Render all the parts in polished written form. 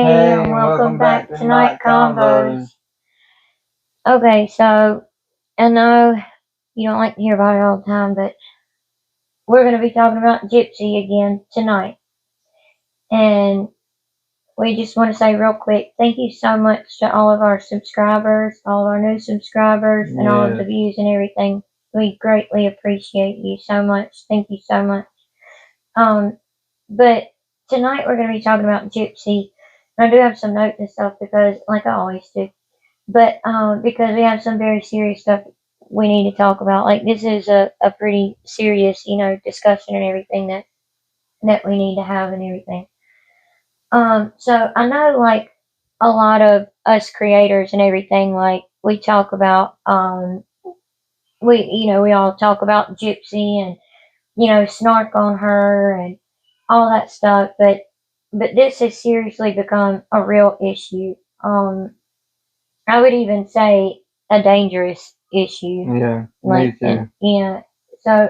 Hey, and welcome back to Night Combos. Okay, so I know you don't like to hear about it all the time, but we're going to be talking about Gypsy again tonight. And we just want to say real quick, thank you so much to all of our subscribers, all of our new subscribers, and all of the views and everything. We greatly appreciate you so much. Thank you so much. But tonight we're going to be talking about Gypsy. And I do have some notes and stuff because, like I always do. But because we have some very serious stuff we need to talk about. Like this is a pretty serious, discussion and everything that we need to have and everything. So I know like a lot of us creators and everything, like we talk about we all talk about Gypsy and snark on her and all that stuff, but this has seriously become a real issue. I would even say a dangerous issue. Yeah, like, me too. Yeah. So,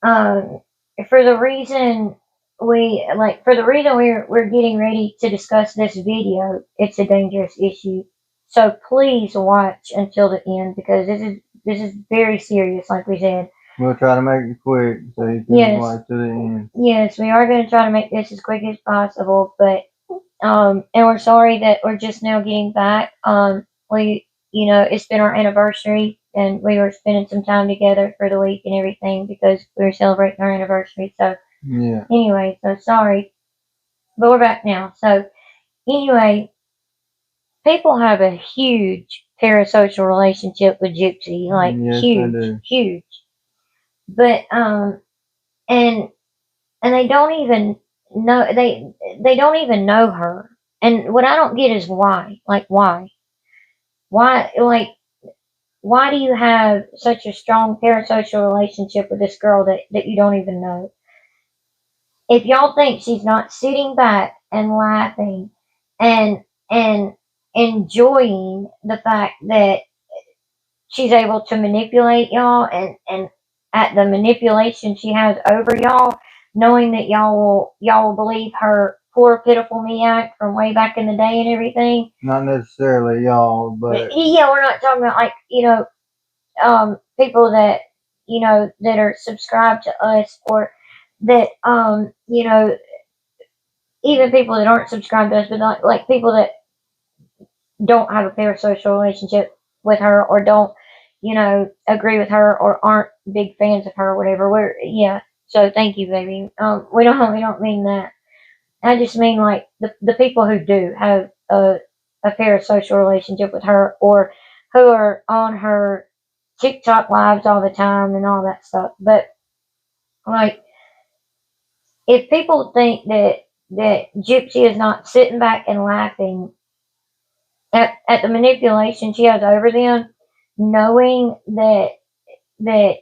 for the reason we're getting ready to discuss this video, it's a dangerous issue. So please watch until the end because this is very serious, like we said. We'll try to make it quick so you can watch to the end. Yes, we are going to try to make this as quick as possible, but and we're sorry that we're just now getting back. It's been our anniversary, and we were spending some time together for the week and everything because we were celebrating our anniversary. So, yeah. Anyway, so sorry, but we're back now. So, anyway, people have a huge parasocial relationship with Gypsy, like yes, huge. But and they don't even know they don't even know her. And what I don't get is why. Like why? Like why do you have such a strong parasocial relationship with this girl that you don't even know? If y'all think she's not sitting back and laughing and and enjoying the fact that she's able to manipulate y'all and at the manipulation she has over y'all, knowing that y'all will believe her poor pitiful me act from way back in the day and everything. Not necessarily y'all, but yeah, we're not talking about like people that that are subscribed to us or that even people that aren't subscribed to us, but not like people that don't have a parasocial relationship with her or don't agree with her or aren't big fans of her or whatever. So thank you, baby. We don't mean that. I just mean like the people who do have a parasocial relationship with her or who are on her TikTok lives all the time and all that stuff. But like, if people think that Gypsy is not sitting back and laughing at the manipulation she has over them, knowing that that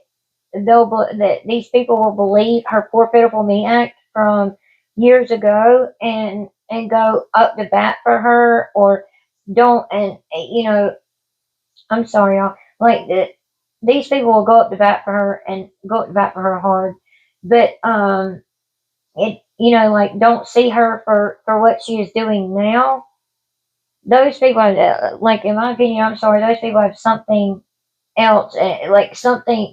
these people will believe her poor pitiful me act from years ago and go up to bat for her or don't and I'm sorry y'all like that these people will go up to bat for her and go up to bat for her hard, but it like don't see her for what she is doing now. Those people like in my opinion, I'm sorry, those people have something else, like something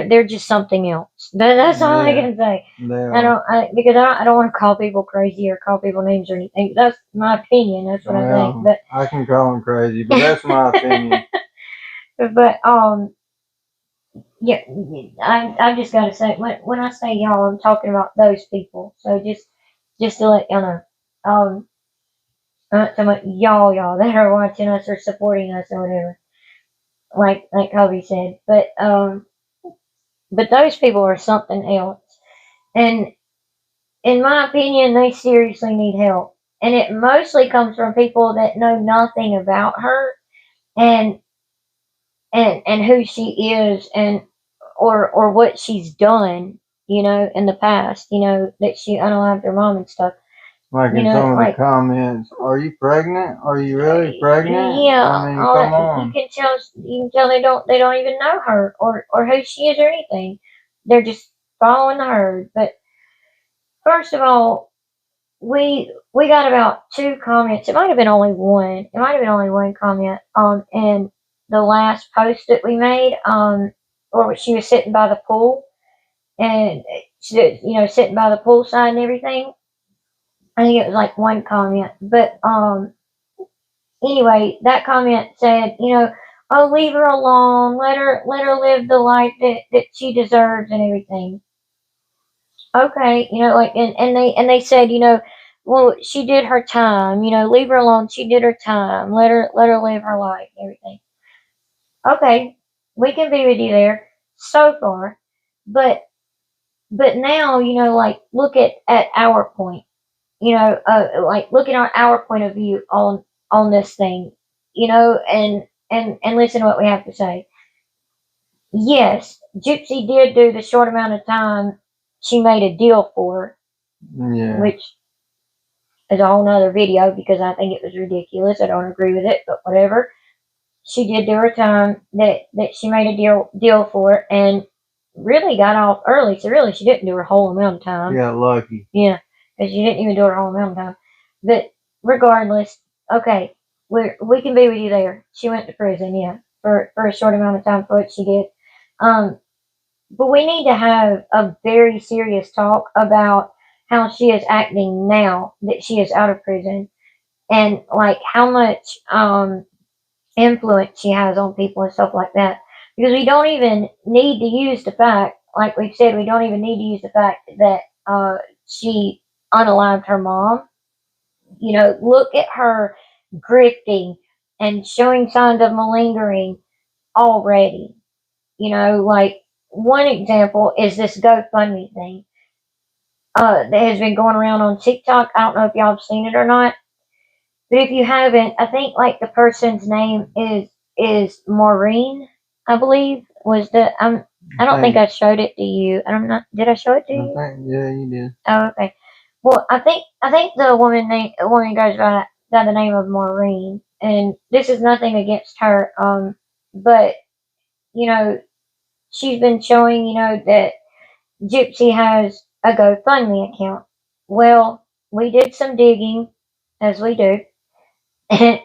they're just something else. That's all I can say. Because I don't want to call people crazy or call people names or anything. That's my opinion. That's what I think. But I can call them crazy, but that's my opinion. But yeah, I've just got to say when I say y'all, I'm talking about those people. So just to let y'all know, I'm not talking about y'all that are watching us or supporting us or whatever. Like Kobe said, but those people are something else. And in my opinion, they seriously need help. And it mostly comes from people that know nothing about her and who she is and or what she's done, in the past, that she unalived her mom and stuff. Like in some of the comments, are you pregnant? Are you really pregnant? Yeah, I mean, come on. You can tell they don't even know her or who she is or anything. They're just following the herd. But first of all, we got about 2 comments. It might have been only one. It might have been only one comment in the last post that we made where she was sitting by the pool and she, sitting by the poolside and everything. I think it was like one comment, but anyway, that comment said, oh, leave her alone, let her live the life that she deserves and everything. Okay, like and they said, well, she did her time, leave her alone, she did her time, let her live her life and everything. Okay, we can be with you there so far, but now, like look at our point, like look at our point of view on this thing, and listen to what we have to say. Yes, Gypsy did do the short amount of time she made a deal for, Yeah. which is a whole nother video because I think it was ridiculous. I don't agree with it, but whatever. She did do her time that she made a deal for and really got off early. So really she didn't do her whole amount of time. She got lucky. Yeah, because she didn't even do her whole amount of time. But regardless, okay, we can be with you there. She went to prison, yeah, for a short amount of time for what she did. But we need to have a very serious talk about how she is acting now that she is out of prison and like how much influence she has on people and stuff like that. Because we don't even need to use the fact, like we've said, we don't even need to use the fact that she unalived her mom. Look at her grifting and showing signs of malingering already. Like one example is this GoFundMe thing that has been going around on TikTok. I don't know if y'all have seen it or not, but if you haven't, I think like the person's name is Maureen, I believe was the I don't think I showed it to you. I'm not. Did I show it to you? Yeah, you did. Oh, okay. Well, I think the woman goes by the name of Maureen, and this is nothing against her. But you know, she's been showing that Gypsy has a GoFundMe account. Well, we did some digging, as we do, and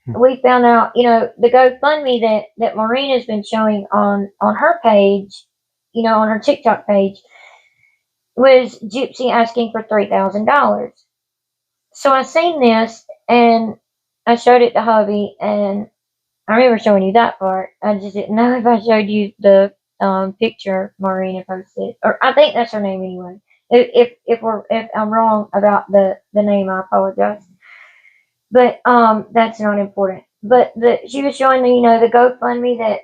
we found out, the GoFundMe that Maureen has been showing on her page, on her TikTok page, was Gypsy asking for $3,000. So I seen this and I showed it to hubby, and I remember showing you that part. I just didn't know if I showed you the picture Maureen had posted, or I think that's her name anyway. If I'm wrong about the name, I apologize. But that's not important. But she was showing the GoFundMe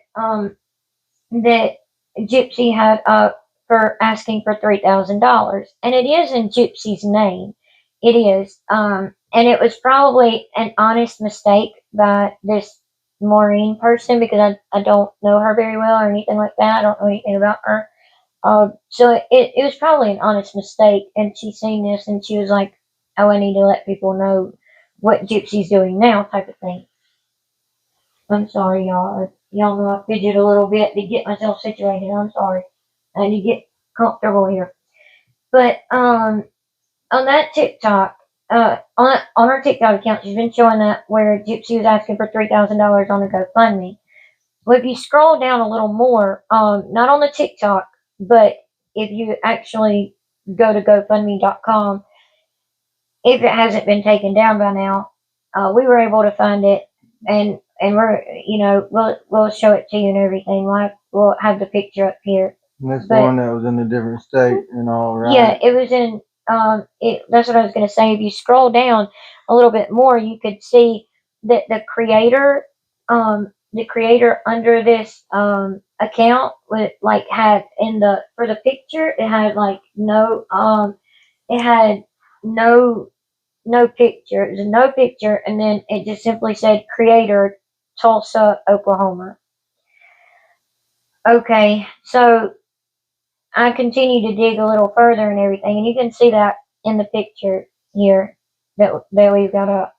that Gypsy had up for asking for $3,000, and it is in Gypsy's name. It is, and it was probably an honest mistake by this Maureen person because I don't know her very well or anything like that. I don't know anything about her. So it was probably an honest mistake, and she seen this and she was like, "Oh, I need to let people know what Gypsy's doing now," type of thing. I'm sorry, y'all. Y'all know I fidget a little bit to get myself situated. I'm sorry. I need to get comfortable here. But on that TikTok, on her TikTok account, she's been showing that where Gypsy was asking for $3,000 on a GoFundMe. Well, if you scroll down a little more, not on the TikTok, but if you actually go to GoFundMe.com, if it hasn't been taken down by now, we were able to find it, and we're we'll show it to you and everything. We'll have the picture up here. That's the one that was in a different state and all, right? Yeah, it was in. That's what I was going to say. If you scroll down a little bit more, you could see that the creator under this account with like had for the picture it had like it had no picture. It was no picture, and then it just simply said creator Tulsa, Oklahoma. Okay, so I continue to dig a little further and everything, and you can see that in the picture here that we've got up.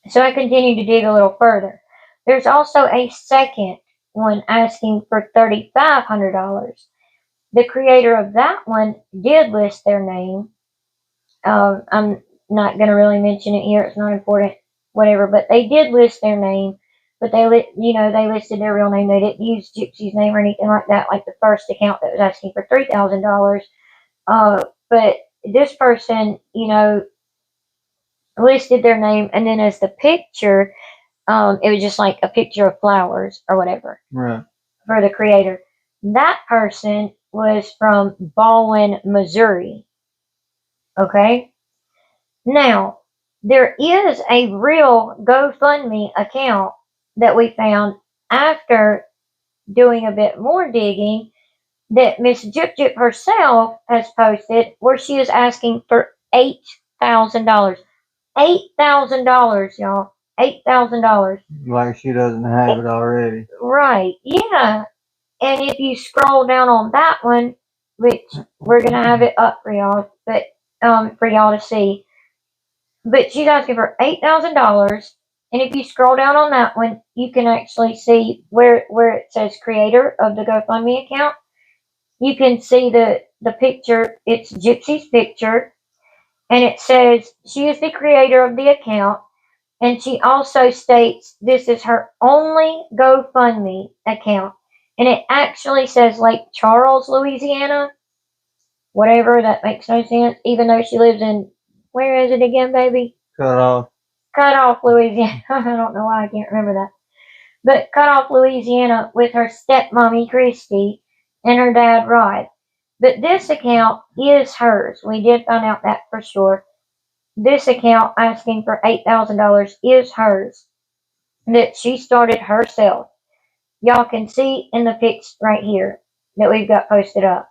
So I continue to dig a little further. There's also a second one asking for $3,500. The creator of that one did list their name. I'm not going to really mention it here. It's not important, whatever. But they did list their name. But they listed their real name. They didn't use Gypsy's name or anything like that. Like the first account that was asking for $3,000. But this person, listed their name, and then as the picture, it was just like a picture of flowers or whatever. Right. For the creator. That person was from Baldwin, Missouri. Okay? Now, there is a real GoFundMe account that we found after doing a bit more digging that Miss Jip Jip herself has posted where she is asking for $8,000. $8,000, y'all. $8,000. Like she doesn't have it already. Right. Yeah. And if you scroll down on that one, which we're gonna have it up for y'all, but for y'all to see. But she's asking for $8,000, and if you scroll down on that one, you can actually see where it says creator of the GoFundMe account. You can see the picture. It's Gypsy's picture, and it says she is the creator of the account. And she also states this is her only GoFundMe account. And it actually says Lake Charles, Louisiana. Whatever, that makes no sense. Even though she lives in, where is it again, baby? Cut off. Cut Off, Louisiana. I don't know why I can't remember that. But Cut Off, Louisiana with her stepmommy, Christy, and her dad, Rod. But this account is hers. We did find out that for sure. This account asking for $8,000 is hers. That she started herself. Y'all can see in the pics right here that we've got posted up.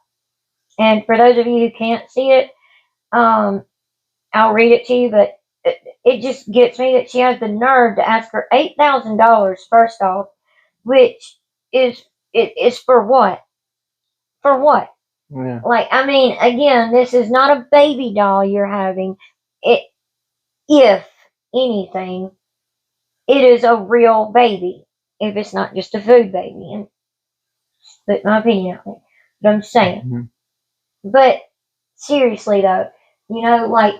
And for those of you who can't see it, I'll read it to you, but it just gets me that she has the nerve to ask for $8,000 first off, which is for what? For what? Yeah. Like, I mean, again, this is not a baby doll you're having. If anything, it is a real baby. If it's not just a food baby, and put my opinion out there. But I'm saying. Mm-hmm. But seriously though, like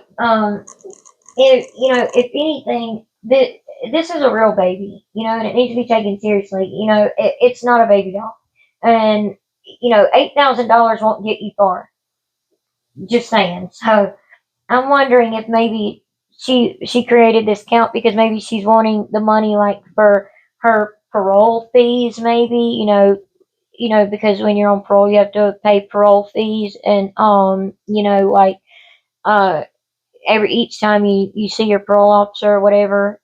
if anything, this is a real baby, and it needs to be taken seriously. It's not a baby doll, and $8,000 won't get you far. Just saying. So I'm wondering if maybe she created this account because maybe she's wanting the money like for her parole fees, maybe, because when you're on parole you have to pay parole fees, and like each time you see your parole officer or whatever.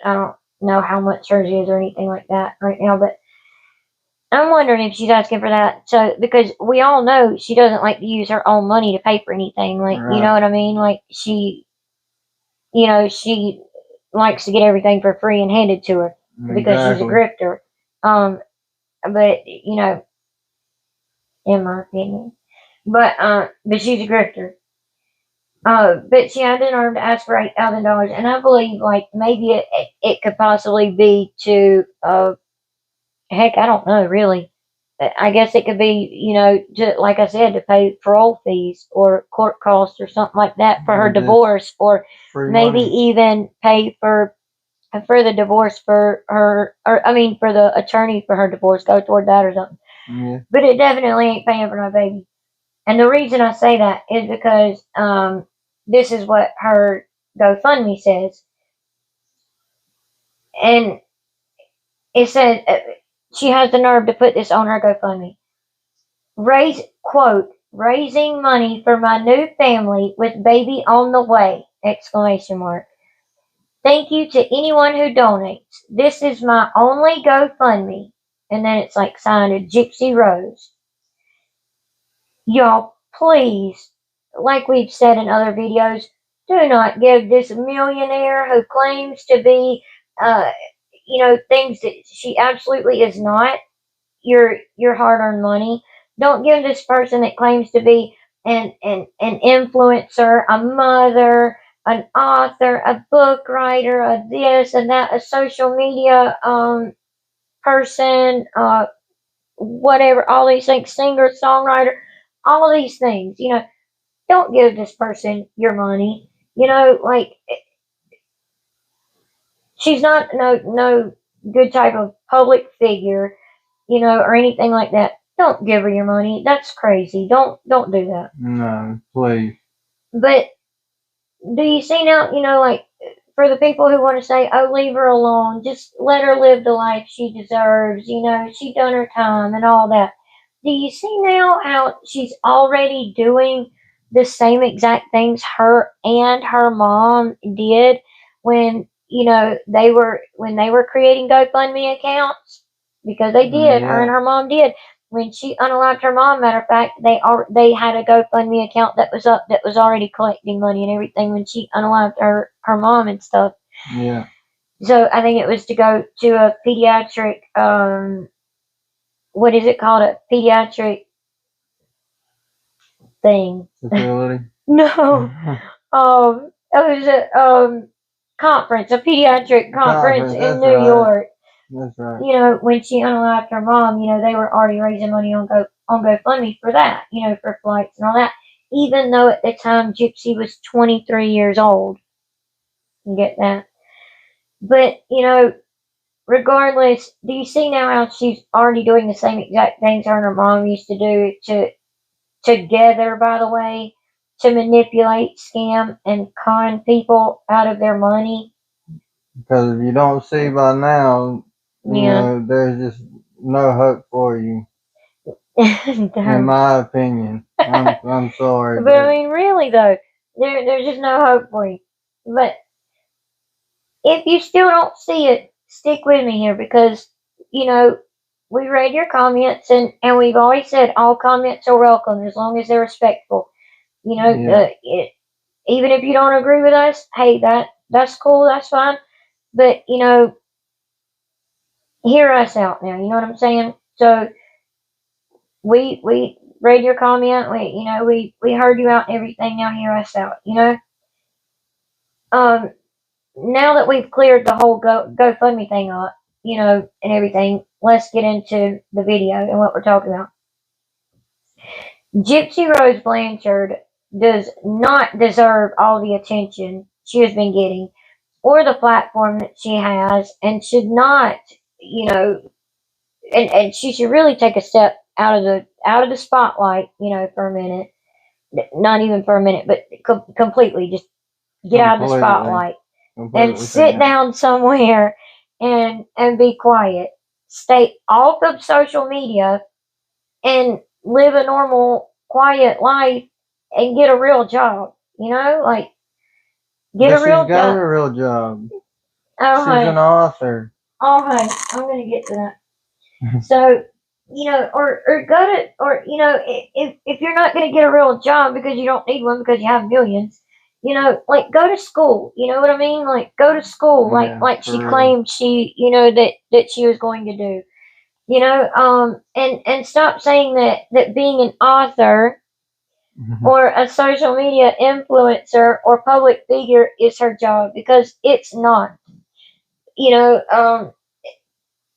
I don't know how much hers is or anything like that right now, but I'm wondering if she's asking for that. So because we all know she doesn't like to use her own money to pay for anything, like Right. you know what I mean? Like she likes to get everything for free and handed to her because she's a grifter. But in my opinion, but she's a grifter. But she had the nerve to ask for $8,000, and I believe like maybe it could possibly be to heck, I don't know really. I guess it could be like I said, to pay parole fees or court costs or something like that for her divorce, or maybe even pay for the divorce for her, or I mean for the attorney for her divorce, go toward that or something. Yeah. But it definitely ain't paying for my baby. And the reason I say that is because this is what her GoFundMe says. And it says she has the nerve to put this on her GoFundMe. Quote, raising money for my new family with baby on the way! Exclamation mark. Thank you to anyone who donates. This is my only GoFundMe. And then it's like signed Gypsy Rose. Y'all, please, like we've said in other videos, do not give this millionaire who claims to be, things that she absolutely is not, your hard-earned money. Don't give this person that claims to be an influencer, a mother, an author, a book writer, a this and that, a social media person, whatever, all these things, singer, songwriter. all of these things. You know, don't give this person your money. You know, like she's not no good type of public figure, you know, or anything like that. Don't give her your money. That's crazy. Don't do that. No, please. But do you see now, you know, like for the people who want to say, oh, leave her alone, just let her live the life she deserves, you know, she done her time and all that. Do you see now how she's already doing the same exact things her and her mom did when, you know, they were creating GoFundMe accounts? Because they did, her and Yeah. her mom did. When she unalived her mom, matter of fact, they had a GoFundMe account that was up that was already collecting money and everything when she unalived her mom and stuff. Yeah. So I think it was to go to a pediatric what is it called, a pediatric thing? Facility. No, it was a conference, a pediatric conference Conference. in That's New right. York. That's right. You know, when she unalived her mom, you know, they were already raising money on GoFundMe for that, you know, for flights and all that. Even though at the time Gypsy was 23 years old. You get that? But, you know, regardless, do you see now how she's already doing the same exact things her and her mom used to do together, by the way, to manipulate, scam, and con people out of their money? Because if you don't see by now, you Yeah. know, there's just no hope for you, in No. my opinion. I'm sorry, But I but mean, really though, there's just no hope for you. But if you still don't see it, stick with me here because you know we read your comments and we've always said all comments are welcome as long as they're respectful. You know, yeah, even if you don't agree with us, hey, that's cool, that's fine. But you know, hear us out now. You know what I'm saying? So we read your comment. We heard you out and everything. Now hear us out. You know. Um, Now that we've cleared the whole GoFundMe thing up, you know, and everything, let's get into the video and what we're talking about. Gypsy Rose Blanchard does not deserve all the attention she has been getting or the platform that she has and should not, you know, and she should really take a step out of the spotlight, you know, for a minute. Not even for a minute, but completely just get out of the completely, spotlight and completely sit can. down somewhere and be quiet. Stay off of social media and live a normal, quiet life and get a real job. You know, like get But a she's real got job. a real job. Oh, She's an honey. author. Oh, honey. I'm gonna get to that. So, you know, or go to, or you know, if you're not gonna get a real job because you don't need one because you have millions, you know, like go to school. You know what I mean? Like go to school, Yeah, like she for real. claimed she, you know, that she was going to do. You know, and stop saying that being an author or a social media influencer or public figure is her job because it's not. You know,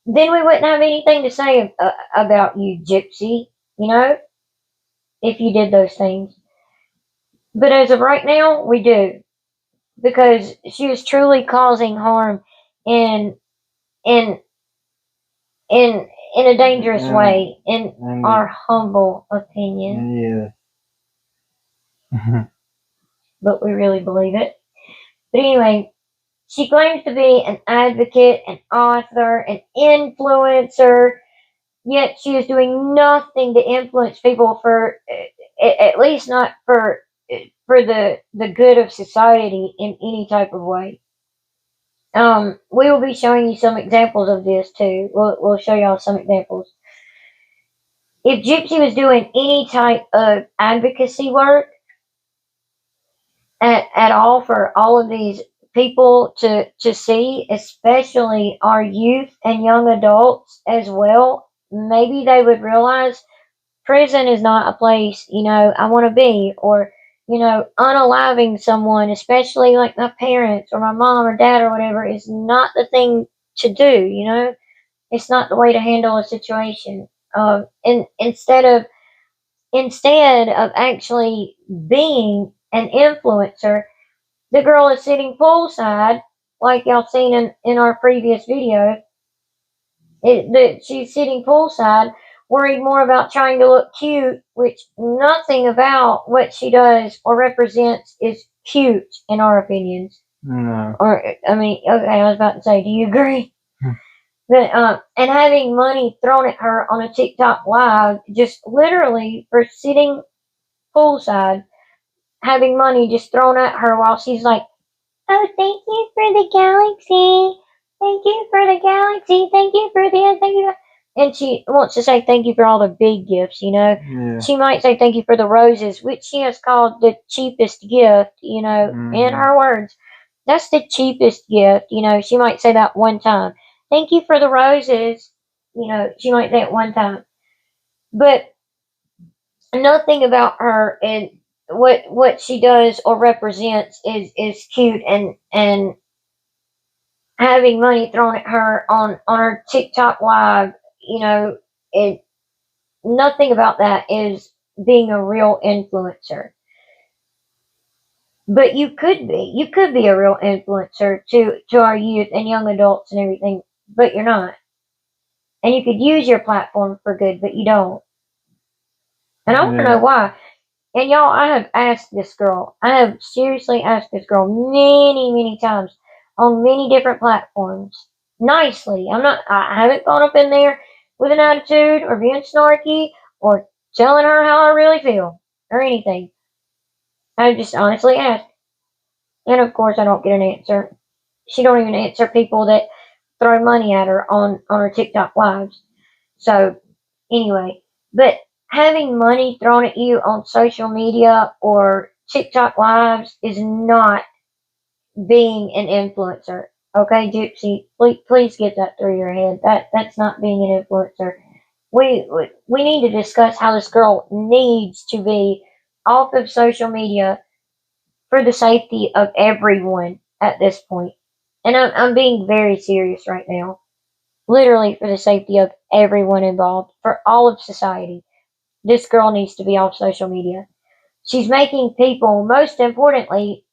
then we wouldn't have anything to say about you, Gypsy. You know, if you did those things. But as of right now, we do because she is truly causing harm in in in in a dangerous and way, in and our humble opinion. yeah. But we really believe it. But anyway, she claims to be an advocate, an author, an influencer, yet she is doing nothing to influence people for, at least not for the good of society in any type of way. We will be showing you some examples of this too. We'll show y'all some examples. If Gypsy was doing any type of advocacy work at all for all of these people to see, especially our youth and young adults as well, maybe they would realize prison is not a place, you know, I want to be, or, you know, unaliving someone, especially like my parents or my mom or dad or whatever, is not the thing to do, you know? It's not the way to handle a situation. And instead of instead of actually being an influencer, the girl is sitting poolside, like y'all seen in our previous video. She's sitting poolside, worried more about trying to look cute, which nothing about what she does or represents is cute, in our opinions. No. Or, I mean, okay, I was about to say, do you agree? But, and having money thrown at her on a TikTok live, just literally for sitting poolside, having money just thrown at her while she's like, oh, thank you for the galaxy. Thank you for the galaxy. Thank you for this. Thank you. And she wants to say thank you for all the big gifts, you know. Yeah. She might say thank you for the roses, which she has called the cheapest gift, you know, in her words. That's the cheapest gift, you know. She might say that one time. Thank you for the roses, you know, she might say it one time. But nothing about her and what she does or represents is cute, and having money thrown at her on her TikTok live, you know, it nothing about that is being a real influencer. But you could be a real influencer to our youth and young adults and everything, but you're not. And you could use your platform for good, but you don't. And I want to know why. And y'all, I have asked this girl. I have seriously asked this girl many, many times on many different platforms. Nicely. I haven't gone up in there with an attitude or being snarky or telling her how I really feel or anything. I just honestly asked. And of course I don't get an answer. She don't even answer people that throw money at her on her TikTok lives. So anyway, but having money thrown at you on social media or TikTok lives is not being an influencer. Okay, Gypsy, please get that through your head. That's not being an influencer. We need to discuss how this girl needs to be off of social media for the safety of everyone at this point. And I'm being very serious right now. Literally for the safety of everyone involved, for all of society. This girl needs to be off social media. She's making people, most importantly,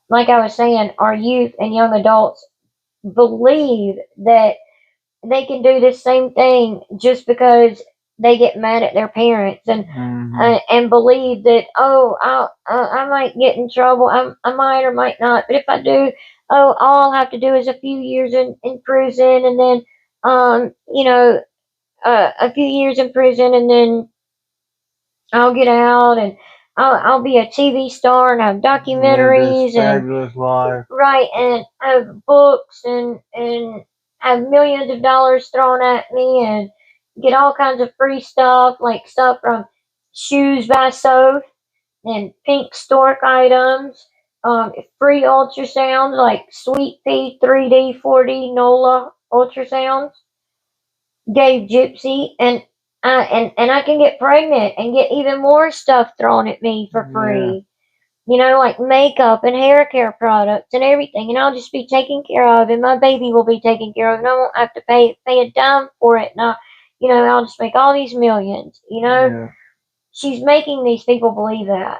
like I was saying, our youth and young adults believe that they can do the same thing just because they get mad at their parents and believe that, oh, I might get in trouble. I might or might not, but if I do, oh, all I'll have to do is a few years in prison, and then you know, a few years in prison, and then I'll get out, and I'll be a TV star and have documentaries and fabulous life. Right, and have books and have millions of dollars thrown at me and get all kinds of free stuff, like stuff from Shoes by Soph and Pink Stork items, free ultrasounds like Sweet Pea 3D 4D NOLA ultrasounds. Gave Gypsy, and I can get pregnant and get even more stuff thrown at me for free. You know, like makeup and hair care products and everything, and I'll just be taken care of, and my baby will be taken care of, and I won't have to pay a dime for it. And I'll just make all these millions. You know, she's making these people believe that,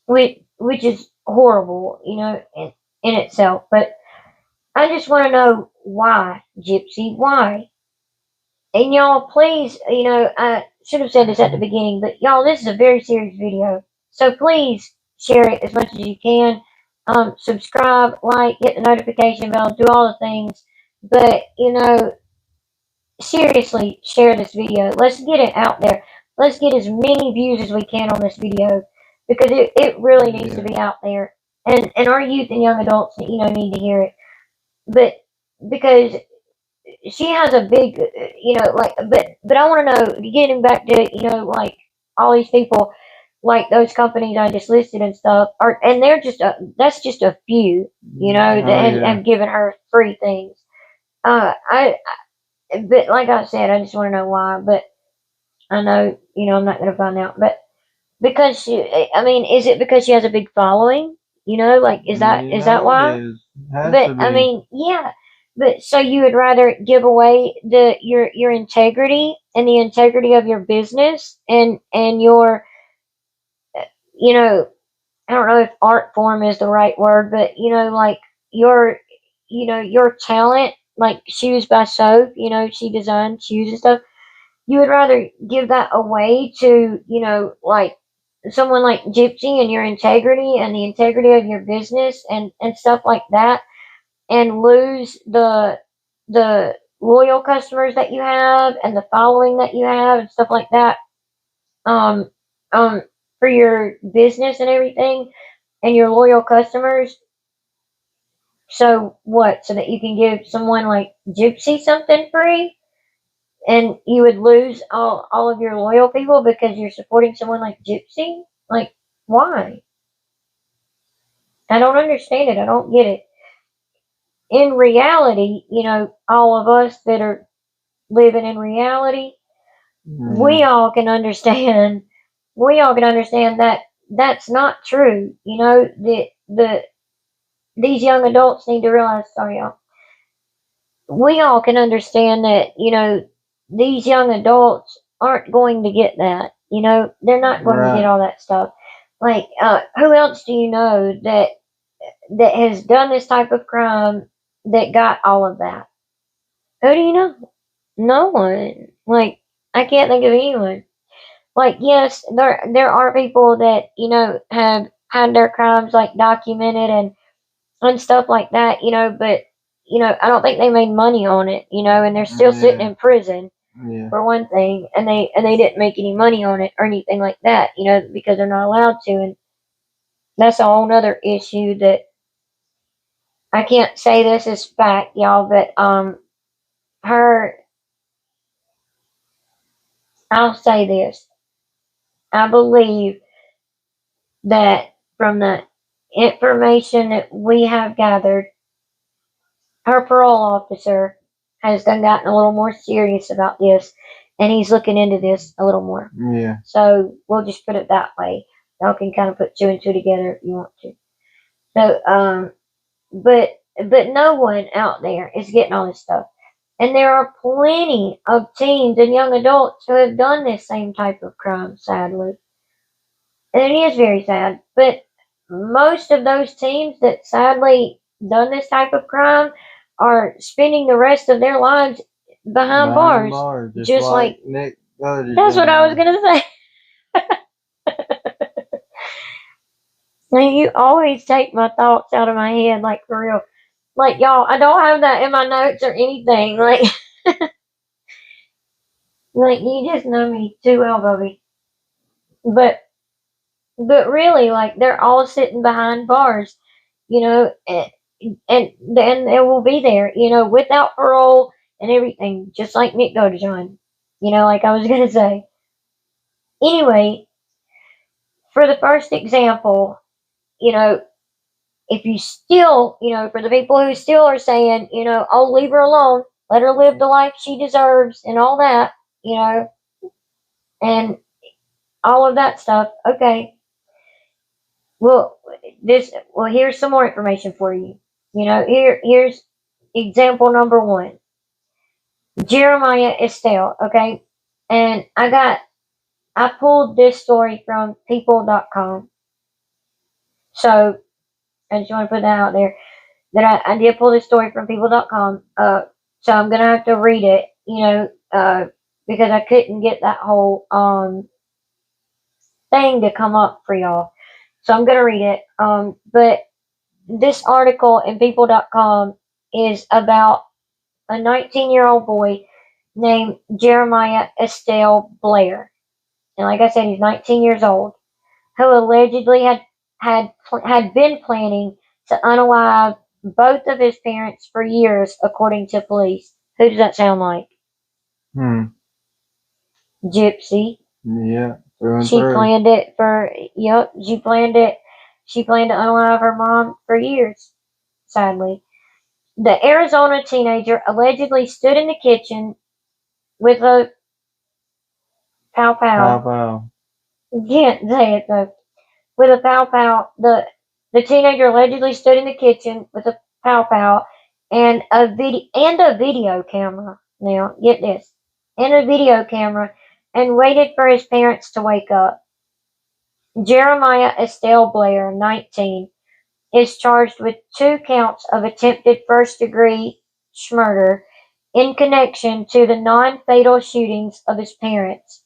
which is horrible. You know, in itself. But I just want to know why, Gypsy, why? And y'all, please, I should have said this at the beginning, but y'all, this is a very serious video. So please share it as much as you can. Subscribe, like, hit the notification bell, do all the things. But, seriously, share this video. Let's get it out there. Let's get as many views as we can on this video, because it really needs to be out there. And our youth and young adults, need to hear it. But because she has a big, but I want to know, getting back to, like all these people, like those companies I just listed and stuff, and they're that's just a few, that have given her free things. But like I said, I just want to know why, but I know, I'm not going to find out, but because is it because she has a big following? Is that why? Has But to be. I mean, yeah. But so you would rather give away your integrity and the integrity of your business and your, you know, I don't know if art form is the right word, but like your, your talent, like Shoes by Soap, she designed shoes and stuff. You would rather give that away to, like someone like Gypsy and your integrity and the integrity of your business and stuff like that, and lose the loyal customers that you have and the following that you have and stuff like that, um um for your business and everything and your loyal customers. So what? So that you can give someone like Gypsy something free, and you would lose all of your loyal people because you're supporting someone like Gypsy? Like, why? I don't understand it. I don't get it. In reality, all of us that are living in reality, Yeah. we all can understand. We all can understand that that's not true. These young adults need to realize. Sorry, y'all. We all can understand that, these young adults aren't going to get that. They're not going to get Right. all that stuff. Like, who else do you know that has done this type of crime that got all of that? Who do you know? No one. Like, I can't think of anyone. Like, yes, there are people that have had their crimes like documented and stuff like that, but I don't think they made money on it, and they're still sitting Yeah. in prison Yeah. for one thing, and they didn't make any money on it or anything like that, because they're not allowed to, and that's a whole nother issue that I can't say this is fact, y'all, but her I'll say this. I believe that from the information that we have gathered, her parole officer has done gotten a little more serious about this, and he's looking into this a little more. Yeah. So we'll just put it that way. Y'all can kind of put two and two together if you want to. So, but no one out there is getting all this stuff, and there are plenty of teens and young adults who have done this same type of crime. Sadly, and it is very sad. But most of those teens that sadly done this type of crime are spending the rest of their lives behind Behind bars. bars, just Just like like Nick Gutter's that's what I was doing. gonna say. Like, you always take my thoughts out of my head, like for real. Like, y'all, I don't have that in my notes or anything. Like you just know me too well, Bobby. But but really, like they're all sitting behind bars, and they will be there, without parole and everything, just like Nick Godejohn. Like I was gonna say. Anyway, for the first example, you know, if you still, for the people who still are saying, oh, leave her alone, let her live the life she deserves, and all that, and all of that stuff. Okay, well, here's some more information for you. Here's example number one. Jeremiah Estelle, okay? And I pulled this story from people.com. So I just want to put that out there that I did pull this story from people.com. So I'm gonna have to read it, because I couldn't get that whole thing to come up for y'all. So I'm gonna read it. But this article in people.com is about a 19-year-old boy named Jeremiah Estelle Blair. And like I said, he's 19 years old, who allegedly had been planning to unalive both of his parents for years, according to police. Who does that sound like? Hmm. Gypsy. Yeah. Through and She through. planned it for. Yep, she planned it. She planned to unalive her mom for years. Sadly, the Arizona teenager allegedly stood in the kitchen with a pow Pow pow. pow. Can't say it though. With a pow pow. The teenager allegedly stood in the kitchen with a pow pow and a video camera. Now, get this, and a video camera, and waited for his parents to wake up. Jeremiah Estelle Blair, 19, is charged with 2 counts of attempted first-degree murder in connection to the non-fatal shootings of his parents.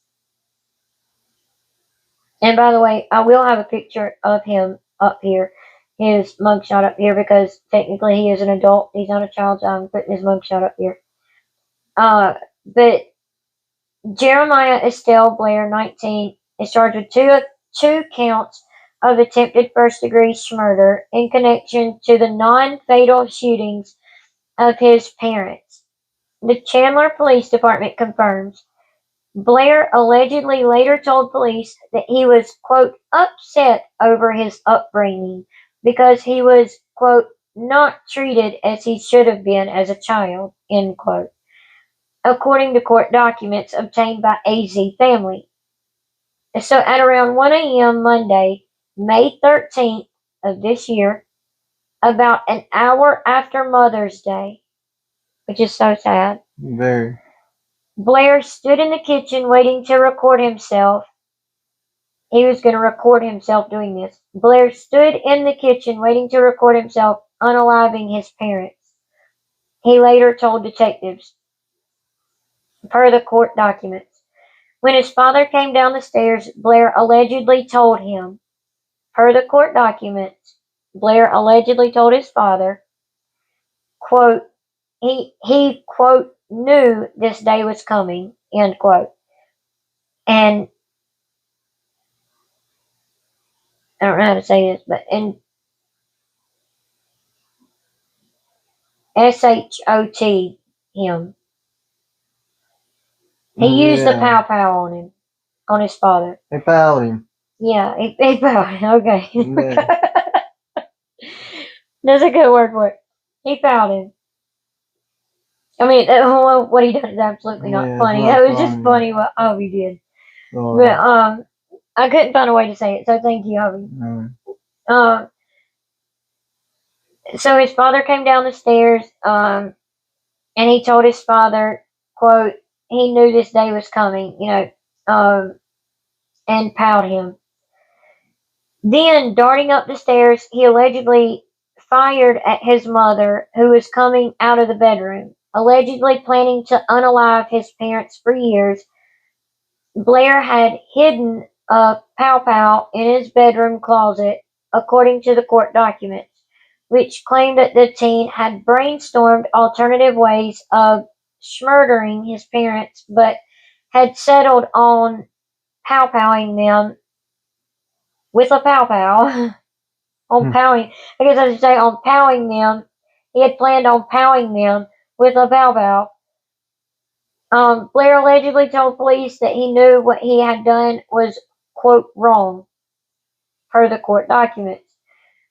And by the way, I will have a picture of him up here, his mugshot up here, because technically he is an adult. He's not a child, so I'm putting his mugshot up here. But Jeremiah Estelle Blair, 19, is charged with two counts of attempted first-degree murder in connection to the non-fatal shootings of his parents. The Chandler Police Department confirms Blair allegedly later told police that he was, quote, upset over his upbringing because he was, quote, not treated as he should have been as a child, end quote, according to court documents obtained by AZ family. So at around 1 a.m. Monday, May 13th of this year, about an hour after Mother's Day, which is so sad, Very. Blair stood in the kitchen waiting to record himself. He was going to record himself doing this. Blair stood in the kitchen waiting to record himself unaliving his parents. He later told detectives, per the court documents. When his father came down the stairs, Blair allegedly told him, per the court documents, Blair allegedly told his father, quote, he quote, knew this day was coming, end quote. And I don't know how to say this, but in SHOT him. He used the pow pow on him, on his father. They fouled him. Yeah, he powed him. Okay. Yeah. That's a good word for it. He fouled him. I mean, what he did is absolutely not funny. That was just funny what Hobby did. But I couldn't find a way to say it, so thank you, Hobby. So his father came down the stairs, and he told his father, quote, he knew this day was coming, and powed him. Then, darting up the stairs, he allegedly fired at his mother, who was coming out of the bedroom. Allegedly planning to unalive his parents for years, Blair had hidden a pow pow in his bedroom closet, according to the court documents, which claimed that the teen had brainstormed alternative ways of murdering his parents, but had settled on pow powing them with a pow pow. On powing, I guess I should say on powing them. He had planned on powing them with a pow pow. Blair allegedly told police that he knew what he had done was, quote, wrong, per the court documents,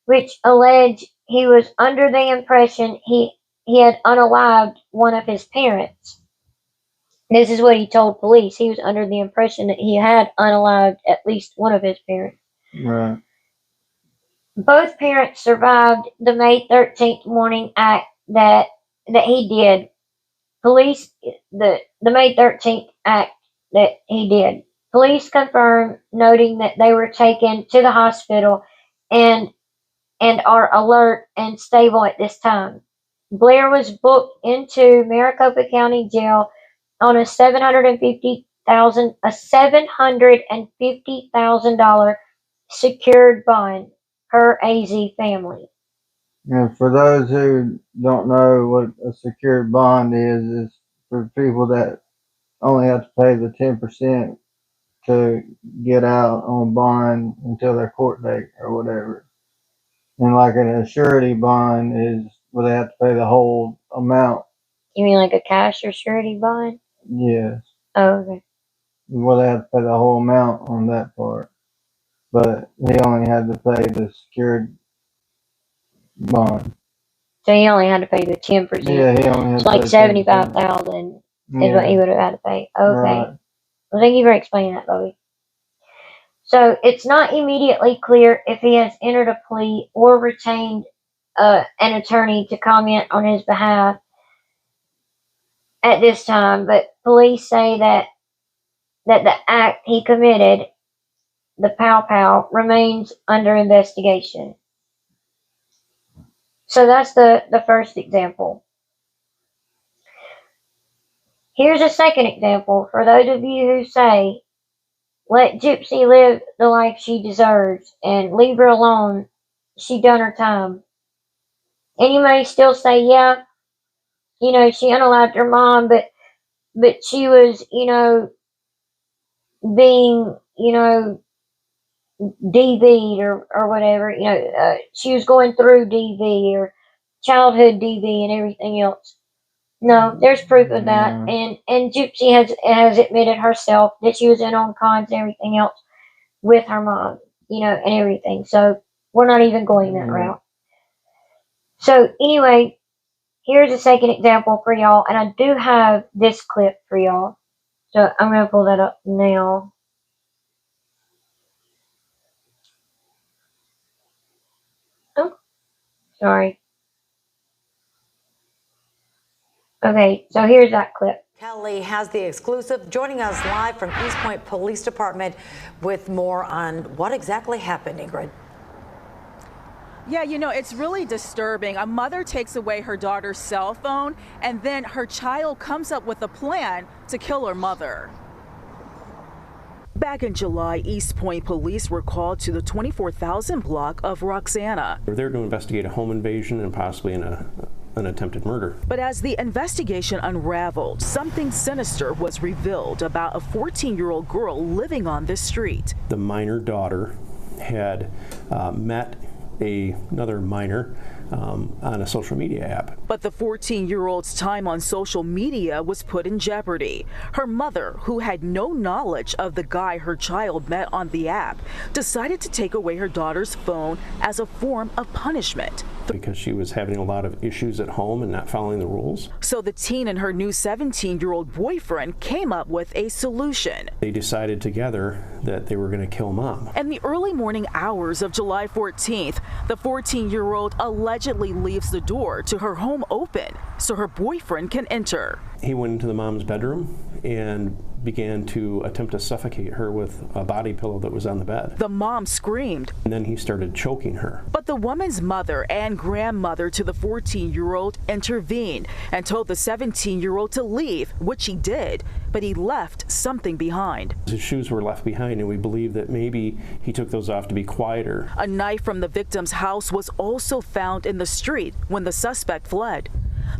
which allege he was under the impression he had unalived one of his parents. This is what he told police. He was under the impression that he had unalived at least one of his parents. Right. Both parents survived the May 13th morning act that he did. Police, the May 13th act that he did. Police confirmed, noting that they were taken to the hospital and are alert and stable at this time. Blair was booked into Maricopa County Jail on a $750,000 secured bond, per AZ family. And for those who don't know what a secured bond is for people that only have to pay the 10% to get out on bond until their court date or whatever. And like an surety bond is where they have to pay the whole amount. You mean like a cash or surety bond? Yes. Oh, okay. Where they have to pay the whole amount on that part. But he only had to pay the secured bond. So he only had to pay the 10%. Yeah, he only had to pay. Like 75,000 is what he would have had to pay. Okay. Right. Well, thank you for explaining that, Bobby. So it's not immediately clear if he has entered a plea or retained an attorney to comment on his behalf at this time, but police say that the act he committed, the pow pow, remains under investigation. So that's the first example. Here's a second example for those of you who say, let Gypsy live the life she deserves and leave her alone. She done her time. And you may still say, yeah, she unalived her mom, but she was, being, DV'd or whatever. She was going through DV or childhood DV and everything else. No, there's proof of that, and Gypsy has admitted herself that she was in on cons and everything else with her mom, and everything. So we're not even going that route. So anyway, here's a second example for y'all, and I do have this clip for y'all. So I'm gonna pull that up now. Oh, sorry. Okay, so here's that clip. Kelly has the exclusive, joining us live from East Point Police Department with more on what exactly happened, Ingrid. Yeah, it's really disturbing. A mother takes away her daughter's cell phone, and then her child comes up with a plan to kill her mother. Back in July, East Point police were called to the 24,000 block of Roxana. They're there to investigate a home invasion and possibly an attempted murder. But as the investigation unraveled, something sinister was revealed about a 14-year-old girl living on this street. The minor daughter had met another minor on a social media app. But the 14-year-old's time on social media was put in jeopardy. Her mother, who had no knowledge of the guy her child met on the app, decided to take away her daughter's phone as a form of punishment. Because she was having a lot of issues at home and not following the rules. So the teen and her new 17-year-old boyfriend came up with a solution. They decided together that they were going to kill mom. In the early morning hours of July 14th, the 14-year-old allegedly leaves the door to her home open so her boyfriend can enter. He went into the mom's bedroom and began to attempt to suffocate her with a body pillow that was on the bed. The mom screamed. And then he started choking her. But the woman's mother and grandmother to the 14-year-old intervened and told the 17-year-old to leave, which he did, but he left something behind. His shoes were left behind, and we believe that maybe he took those off to be quieter. A knife from the victim's house was also found in the street when the suspect fled.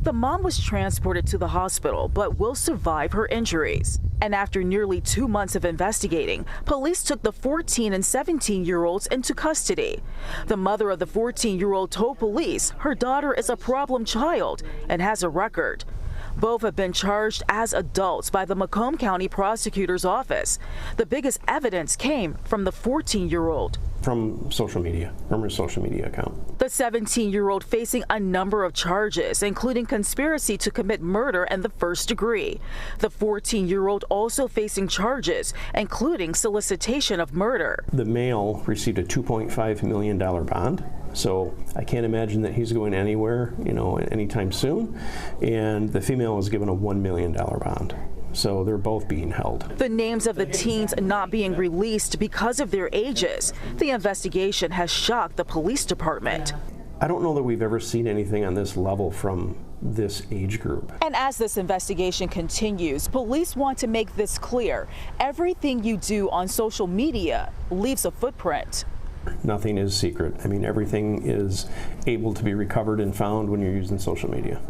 The mom was transported to the hospital, but will survive her injuries. And after nearly 2 months of investigating, police took the 14 and 17-year-olds into custody. The mother of the 14-year-old told police her daughter is a problem child and has a record. Both have been charged as adults by the Macomb County Prosecutor's Office. The biggest evidence came from the 14-year-old. From social media, from her social media account. The 17-year-old facing a number of charges, including conspiracy to commit murder and the first degree. The 14-year-old also facing charges, including solicitation of murder. The male received a $2.5 million bond. So I can't imagine that he's going anywhere, anytime soon. And the female was given a $1 million bond. So they're both being held. The names of the teens not being released because of their ages. The investigation has shocked the police department. I don't know that we've ever seen anything on this level from this age group. And as this investigation continues, police want to make this clear. Everything you do on social media leaves a footprint. Nothing is secret. I mean, everything is able to be recovered and found when you're using social media.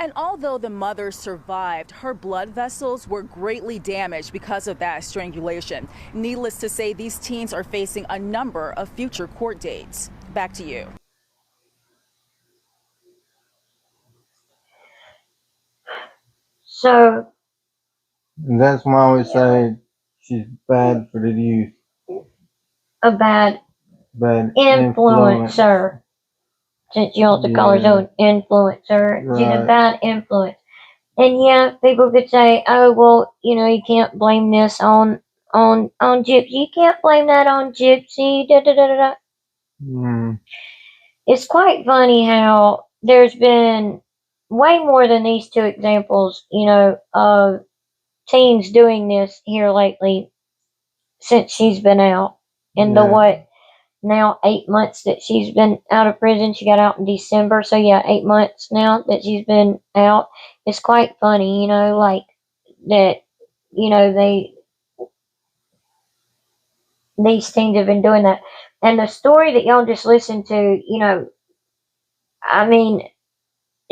And although the mother survived, her blood vessels were greatly damaged because of that strangulation. Needless to say, these teens are facing a number of future court dates. Back to you. So that's why we say she's bad for the youth. A bad influencer. Since you want to call her so influencer, she's a bad influence. And yeah, people could say, oh, well, you can't blame this on Gypsy. You can't blame that on Gypsy. Da, da, da, da, da. Mm. It's quite funny how there's been way more than these two examples, of teens doing this here lately since she's been out. In the Yeah. now 8 months that she's been out of prison. She got out in December, so yeah, 8 months now that she's been out. It's quite funny, like that, these teens have been doing that. And the story that y'all just listened to, I mean,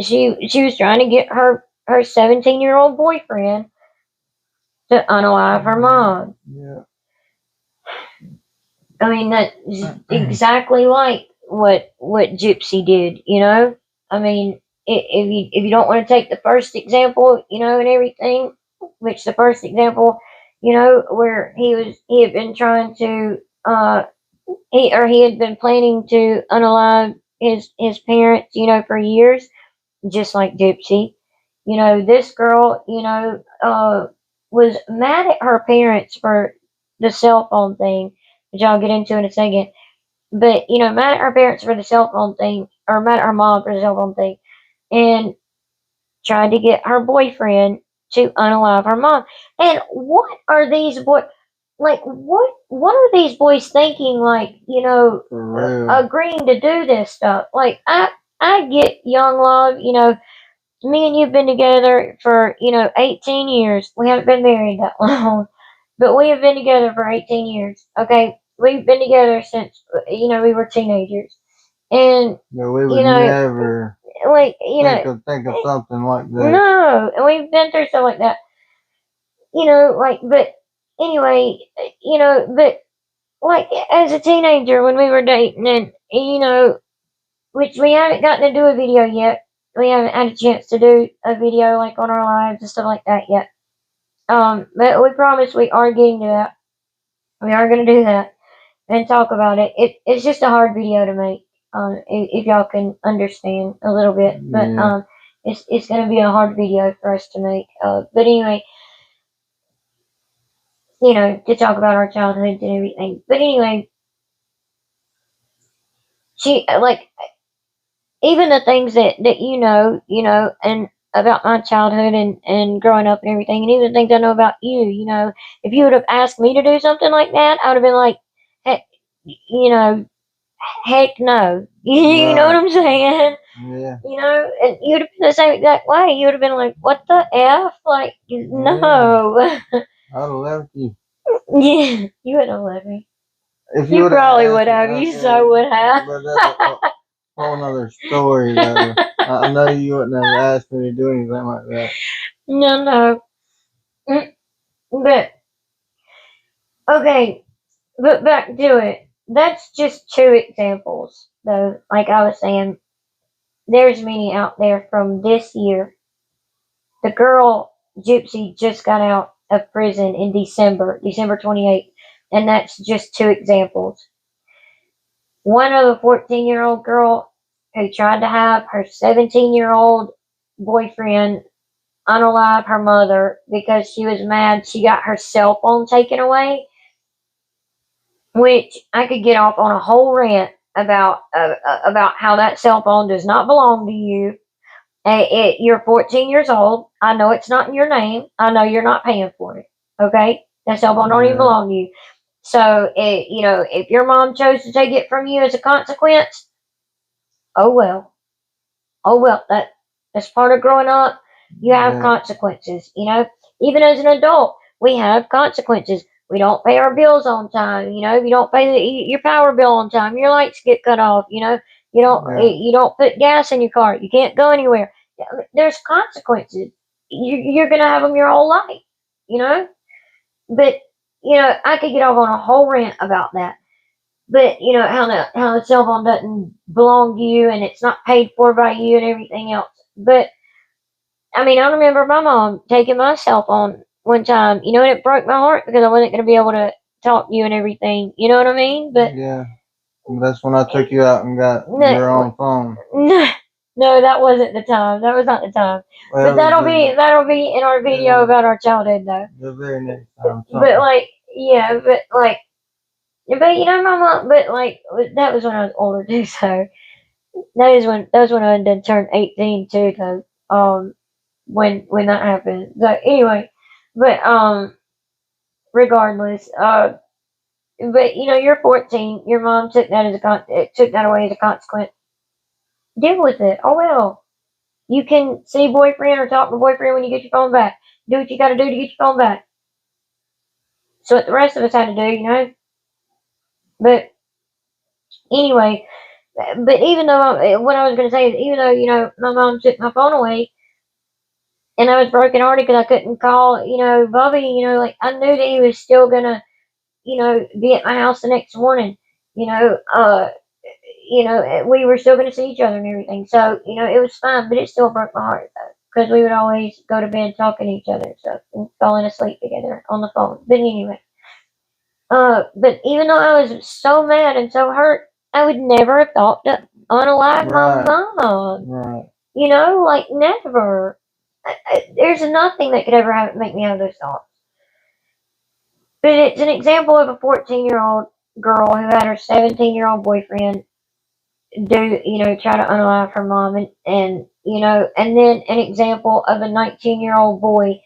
she was trying to get her 17-year-old boyfriend to unalive her mom. Yeah. I mean, that's exactly like what Gypsy did. I mean, if you don't want to take the first example, and everything, which the first example, where he had been trying to he had been planning to unalive his parents, for years, just like Gypsy. This girl, was mad at her parents for the cell phone thing, which I'll get into in a second. But, mad at her parents for the cell phone thing, or mad at her mom for the cell phone thing, and tried to get her boyfriend to unalive her mom. And what are these boys, like, what are these boys thinking, like, For real. agreeing to do this stuff? Like, I get young love, me and you've been together for, 18 years. We haven't been married that long, but we have been together for 18 years. Okay. We've been together since, we were teenagers. And, Yeah, we would never like, think of something like that. no, and we've been through stuff like that. Like, but anyway, but like as a teenager when we were dating, and, which we haven't gotten to do a video yet. We haven't had a chance to do a video like on our lives and stuff like that yet. But we promise we are getting to that. We are going to do that and talk about it. It's just a hard video to make. If y'all can understand a little bit, but Yeah. it's going to be a hard video for us to make. But anyway, to talk about our childhoods and everything. But anyway, she like even the things that and about my childhood and growing up and everything, and even the things I know about you, if you would have asked me to do something like that, I would have been like, heck, heck no. You know what I'm saying? Yeah. And you'd have been the same exact way. You would have been like, what the F? Like, no. I'd have left you. Yeah, you wouldn't have let me. If You would've probably asked would me, have. You okay, so would have. But that's a whole nother story, though. I know you wouldn't have asked me to do anything like that. No. But, okay, but back to it. That's just two examples, though. Like I was saying, there's many out there from this year. The girl, Gypsy, just got out of prison in December 28th, and that's just two examples. One of the 14-year-old girl who tried to have her 17-year-old boyfriend unalive her mother because she was mad she got her cell phone taken away, which I could get off on a whole rant about how that cell phone does not belong to you. You're 14 years old. I know it's not in your name. I know you're not paying for it. Okay, that cell phone don't even belong to you. So, if your mom chose to take it from you as a consequence, oh well. Oh well. That's part of growing up. You have consequences. Even as an adult, we have consequences. We don't pay our bills on time. If you don't pay your power bill on time, your lights get cut off. You don't put gas in your car. You can't go anywhere. There's consequences. You're gonna have them your whole life. But I could get off on a whole rant about that. But how the cell phone doesn't belong to you and it's not paid for by you and everything else. But I mean, I remember my mom taking my cell phone one time, and it broke my heart because I wasn't going to be able to talk to you and everything. You know what I mean? But yeah, that's when I took you out and got your own phone. No, that wasn't the time. That was not the time. Well, but that'll be in our video about our childhood, though. The very next time. But like, yeah, but like, But my mom, but like that was when I was older too. So that was when I done turned 18 too. Cause when that happened. So anyway, but regardless, but you're 14. Your mom took that took that away as a consequence. Deal with it. Oh well. You can see boyfriend or talk to boyfriend when you get your phone back. Do what you got to do to get your phone back. So what the rest of us had to do. But anyway, but even though what I was going to say is, even though my mom took my phone away, and I was brokenhearted because I couldn't call Bobby. Like I knew that he was still gonna be at my house the next morning. You know, uh, we were still going to see each other and everything. So, it was fine, but it still broke my heart though, because we would always go to bed talking to each other and stuff and falling asleep together on the phone. But anyway, but even though I was so mad and so hurt, I would never have thought to unalive my mom. Right. Like never. There's nothing that could ever make me have those thoughts. But it's an example of a 14-year-old girl who had her 17-year-old boyfriend try to unalive her mom, and then an example of a 19-year-old boy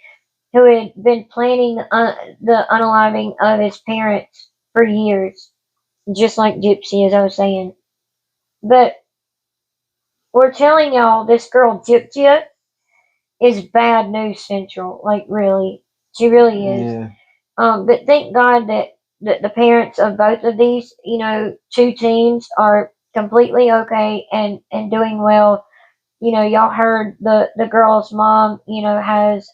who had been planning the unaliving of his parents for years, just like Gypsy, as I was saying. But we're telling y'all, this girl Gypsy is bad news central. Like really, she really is. Yeah. But thank God that the parents of both of these, two teens are completely okay and doing well. Y'all heard the girl's mom, has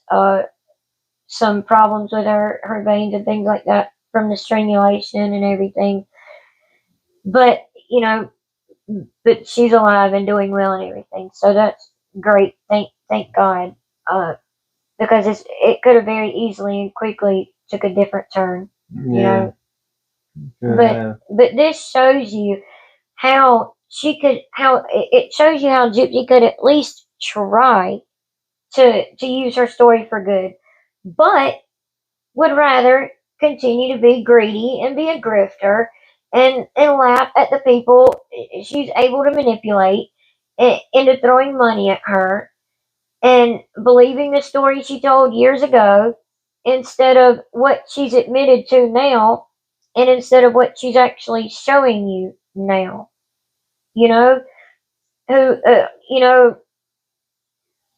some problems with her veins and things like that from the strangulation and everything. But but she's alive and doing well and everything. So that's great. Thank God. Because it could have very easily and quickly took a different turn. Yeah. But this shows you how it shows you how Gypsy could at least try to use her story for good, but would rather continue to be greedy and be a grifter and laugh at the people she's able to manipulate into throwing money at her and believing the story she told years ago instead of what she's admitted to now and instead of what she's actually showing you now. You know, who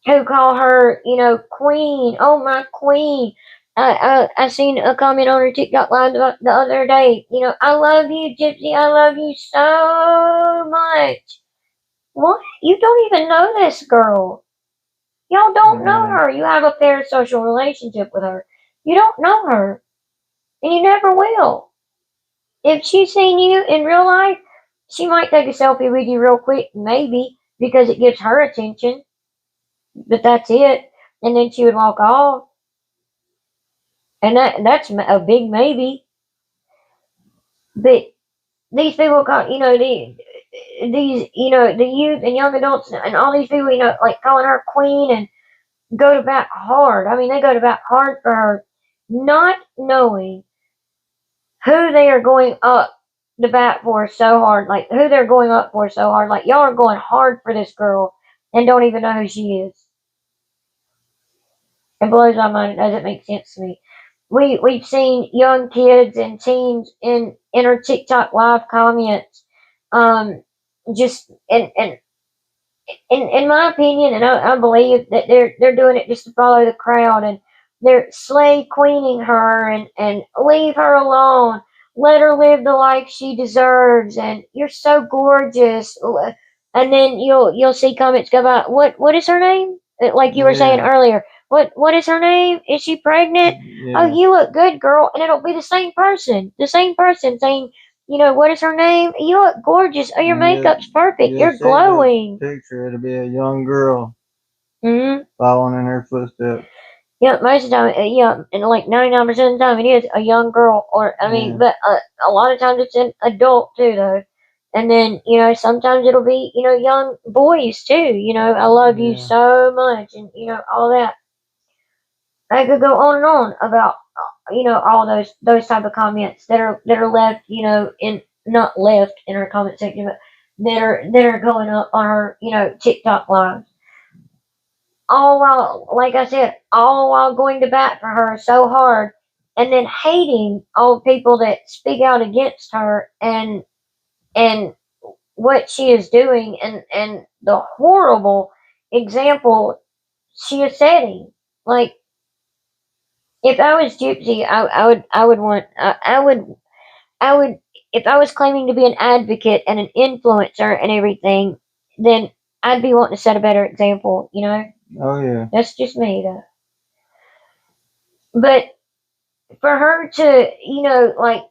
who call her, queen. Oh, my queen. I seen a comment on her TikTok live the other day. I love you, Gypsy. I love you so much. What? You don't even know this girl. Y'all don't know her. You have a parasocial relationship with her. You don't know her. And you never will. If she's seen you in real life, she might take a selfie with you real quick, maybe, because it gives her attention. But that's it. And then she would walk off. And that's a big maybe. But these people call, these, the youth and young adults and all these people, like calling her queen and go to bat hard. I mean, they go to bat hard for her, not knowing who they are going up the bat for so hard, like who they're going up for so hard. Like y'all are going hard for this girl and don't even know who she is. It blows my mind. It doesn't make sense to me. We've seen young kids and teens in her TikTok live comments, just in my opinion, and I believe that they're doing it just to follow the crowd, and they're slay queening her and leave her alone. Let her live the life she deserves, and you're so gorgeous. And then you'll see comments go about what is her name? Like you were saying earlier. What is her name? Is she pregnant? Yeah. Oh, you look good, girl. And it'll be the same person saying, what is her name? You look gorgeous. Oh, your makeup's perfect. You're glowing. Picture, it'll be a young girl Mm-hmm. following in her footsteps. Yeah, most of the time, and like 99% of the time, it is a young girl, or I mean, but a lot of times it's an adult too, though. And then sometimes it'll be young boys too. I love you so much, and all that. I could go on and on about all those type of comments that are left, in not left in her comment section, but that are going up on her, TikTok lives. All while, like I said, all while going to bat for her so hard, and then hating all people that speak out against her and what she is doing, and the horrible example she is setting. Like, if I was Gypsy, I would, if I was claiming to be an advocate and an influencer and everything, then I'd be wanting to set a better example, Oh yeah. That's just me, though. But for her to, like,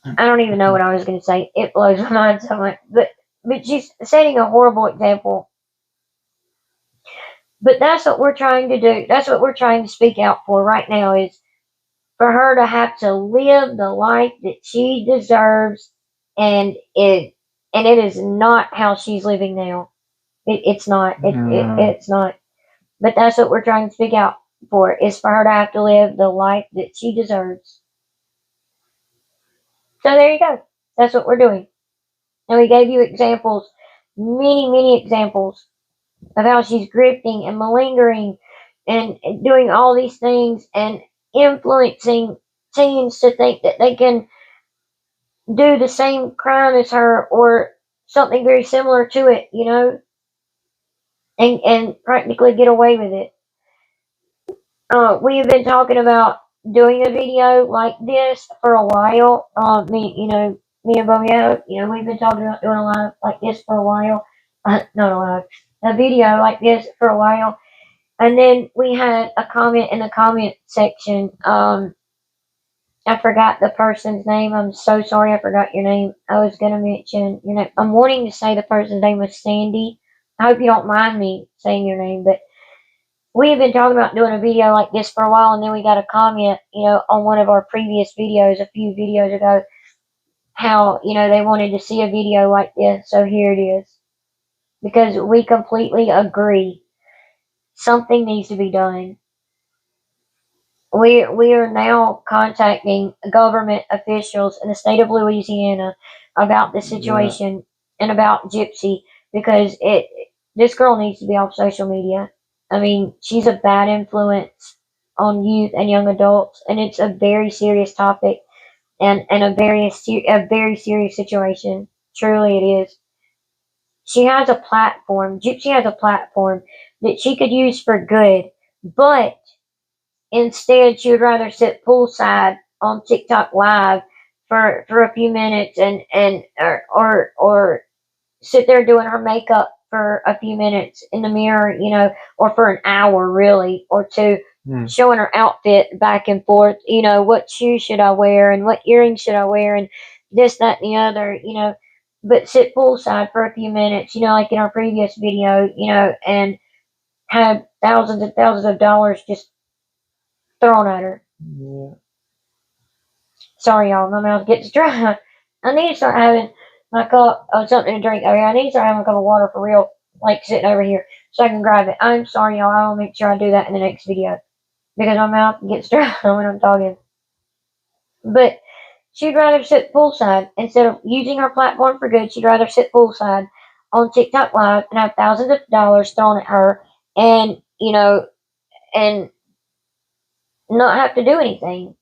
I don't even know what I was going to say. It blows my mind so much. But she's setting a horrible example. But that's what we're trying to do. That's what we're trying to speak out for right now, is for her to have to live the life that she deserves, and it is not how she's living now. It's not. It's not. But that's what we're trying to speak out for, is for her to have to live the life that she deserves. So there you go. That's what we're doing. And we gave you examples, many examples, of how she's grifting and malingering and doing all these things and influencing teens to think that they can do the same crime as her or something very similar to it, and practically get away with it. We have been talking about doing a video like this for a while. Me and Bomeo, we've been talking about doing a live like this for a while. Not a live, a video like this for a while. And then we had a comment in the comment section. I forgot the person's name. I'm so sorry, I forgot your name. I was going to mention your name. I'm wanting to say the person's name was Sandy. I hope you don't mind me saying your name, but we have been talking about doing a video like this for a while, and then we got a comment, on one of our previous videos, a few videos ago, how, they wanted to see a video like this. So here it is. Because we completely agree. Something needs to be done. We are now contacting government officials in the state of Louisiana about the situation and about Gypsy, because this girl needs to be off social media. I mean, she's a bad influence on youth and young adults, and it's a very serious topic and a very serious situation. Truly, it is. She has a platform. Gypsy has a platform that she could use for good, but instead, she would rather sit poolside on TikTok Live for a few minutes or sit there doing her makeup for a few minutes in the mirror, or for an hour really, or two, showing her outfit back and forth, what shoes should I wear and what earrings should I wear and this, that, and the other, but sit poolside for a few minutes, like in our previous video, and have thousands and thousands of dollars just thrown at her. Yeah. Sorry, y'all. My mouth gets dry. I need to start having my cup of something to drink over here. I need to start having a cup of water for real, like sitting over here, so I can grab it. I'm sorry, y'all. I will make sure I do that in the next video, because my mouth gets dry when I'm talking. But she'd rather sit poolside instead of using her platform for good. She'd rather sit poolside on TikTok Live and have thousands of dollars thrown at her, and and not have to do anything.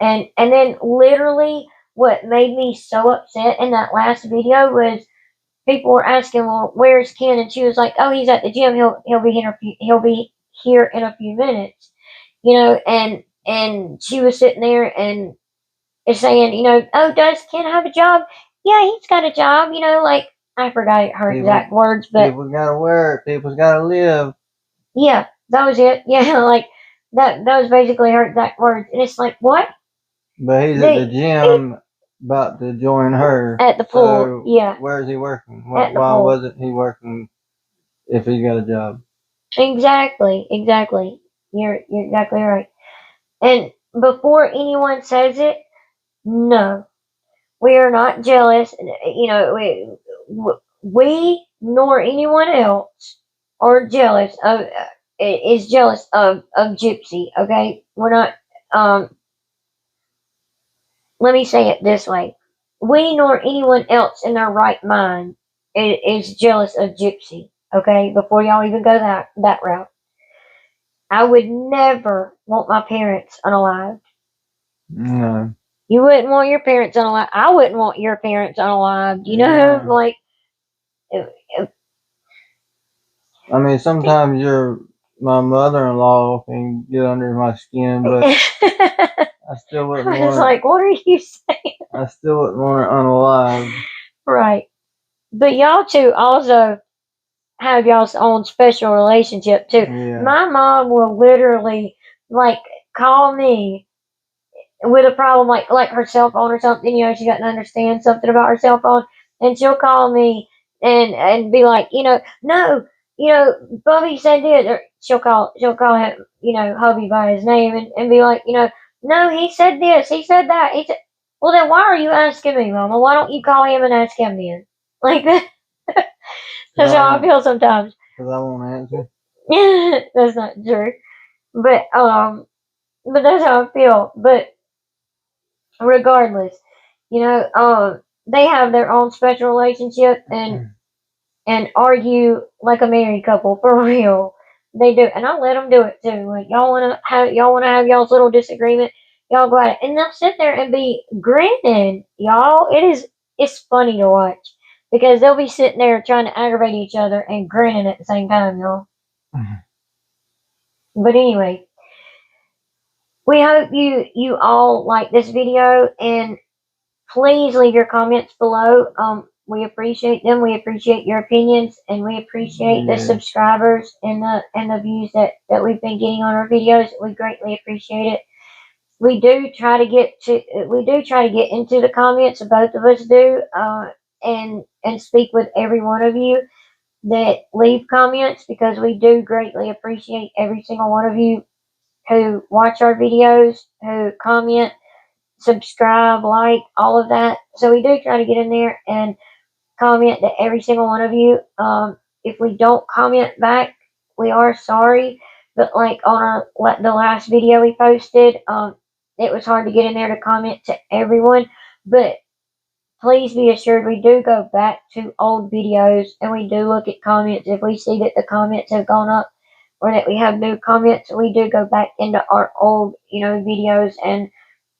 And then literally what made me so upset in that last video was people were asking, well, where's Ken? And she was like, oh, he's at the gym. He'll be here in a few minutes. And she was sitting there and is saying, oh, does Ken have a job? Yeah, he's got a job, like, I forgot her exact words, but people gotta work, people's gotta live. Yeah, that was it. Yeah, like that was basically her exact words. And it's like, what? But he's at the gym about to join her. At the pool, so yeah. Where is he working? At the Why pool. wasn't he working if he got a job? Exactly. You're exactly right. And before anyone says it, no, we are not jealous. We nor anyone else are jealous of is jealous of Gypsy. Okay, we're not. Let me say it this way: we nor anyone else in their right mind is jealous of Gypsy. Okay, before y'all even go that route, I would never want my parents unalived. No. You wouldn't want your parents unalived. I wouldn't want your parents unalived. You know, Yeah. like. I mean, sometimes my mother-in-law can get under my skin, but I still wouldn't I was want her. like, what are you saying? I still wouldn't want her unalive. Right. But y'all two also have y'all's own special relationship too. Yeah. My mom will literally like call me with a problem like her cell phone or something, you know, she doesn't understand something about her cell phone, and she'll call me and be like, you know, no, you know, Bubby said this, or she'll call him, you know, hubby by his name and be like, you know, no, he said this, he said that, he said, well then why are you asking me, Mama? Why don't you call him and ask him then? Like that. That's how I feel sometimes. Because I won't answer. That's not true. But that's how I feel. But regardless, you know, they have their own special relationship and argue like a married couple for real. They do, and I let them do it too. Like y'all wanna have y'all's little disagreement, y'all go at it, and they'll sit there and be grinning, y'all. It's funny to watch because they'll be sitting there trying to aggravate each other and grinning at the same time, y'all. But anyway, we hope you all like this video, and please leave your comments below. We appreciate them. We appreciate your opinions, and we appreciate the subscribers and the views that we've been getting on our videos. We greatly appreciate it. We do try to get into the comments. Both of us do, and speak with every one of you that leave comments, because we do greatly appreciate every single one of you who watch our videos, who comment, subscribe, like, all of that. So we do try to get in there and comment to every single one of you. If we don't comment back, we are sorry. But like on the last video we posted, it was hard to get in there to comment to everyone. But please be assured we do go back to old videos and we do look at comments. If we see that the comments have gone up or that we have new comments, we do go back into our old, you know, videos and,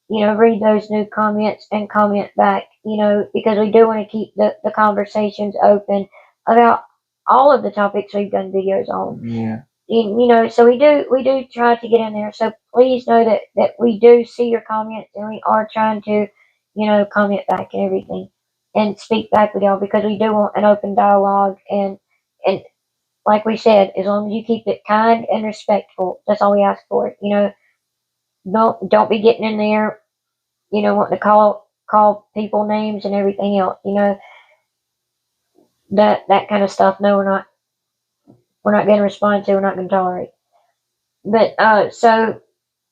you know, read those new comments and comment back, you know, because we do want to keep the conversations open about all of the topics we've done videos on. Yeah. You know, so we do try to get in there. So please know that we do see your comments and we are trying to, you know, comment back and everything and speak back with y'all, because we do want an open dialogue, and like we said, as long as you keep it kind and respectful, that's all we ask for. You know, don't be getting in there, you know, wanting to call people names and everything else, you know, that kind of stuff. No, we're not going to respond to, we're not going to tolerate. But so